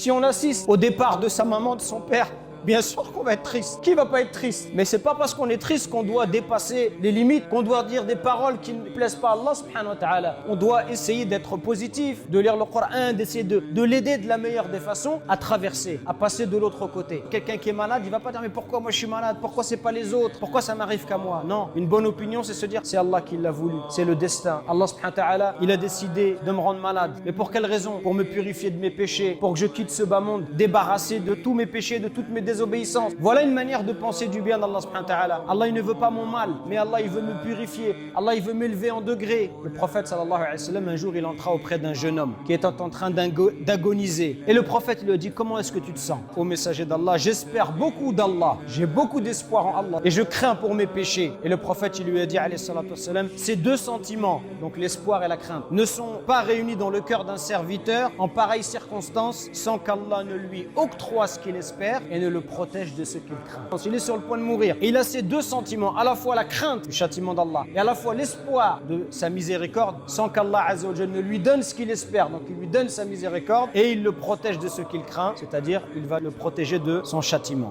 Si on assiste au départ de sa maman, de son père, bien sûr qu'on va être triste. Qui va pas être triste? Mais c'est pas parce qu'on est triste qu'on doit dépasser les limites, qu'on doit dire des paroles qui ne plaisent pas à Allah subhanahu wa ta'ala. On doit essayer d'être positif, de lire le Coran, d'essayer de l'aider de la meilleure des façons à traverser, à passer de l'autre côté. Quelqu'un qui est malade, il va pas dire mais pourquoi moi je suis malade? Pourquoi c'est pas les autres? Pourquoi ça m'arrive qu'à moi? Non, une bonne opinion c'est se dire c'est Allah qui l'a voulu, c'est le destin. Allah subhanahu wa ta'ala, il a décidé de me rendre malade. Mais pour quelle raison? Pour me purifier de mes péchés, pour que je quitte ce bas monde, débarrassé de tous mes péchés, de toutes mes désobéissance. Voilà une manière de penser du bien d'Allah subhanahu wa ta'ala. Allah il ne veut pas mon mal, mais Allah il veut me purifier. Allah il veut m'élever en degrés. Le prophète sallallahu alayhi wa sallam, un jour il entra auprès d'un jeune homme qui était en train d'agoniser. Et le prophète lui a dit, comment est-ce que tu te sens? Ô messager d'Allah, j'espère beaucoup d'Allah. J'ai beaucoup d'espoir en Allah. Et je crains pour mes péchés. Et le prophète il lui a dit, alayhi salatu wa sallam, ces deux sentiments, donc l'espoir et la crainte, ne sont pas réunis dans le cœur d'un serviteur en pareille circonstance sans qu'Allah ne lui octroie ce qu'il espère et ne le protège de ce qu'il craint. Il est sur le point de mourir. Et il a ces deux sentiments, à la fois la crainte du châtiment d'Allah et à la fois l'espoir de sa miséricorde sans qu'Allah Azza wa Jalla ne lui donne ce qu'il espère. Donc il lui donne sa miséricorde et il le protège de ce qu'il craint, c'est-à-dire il va le protéger de son châtiment.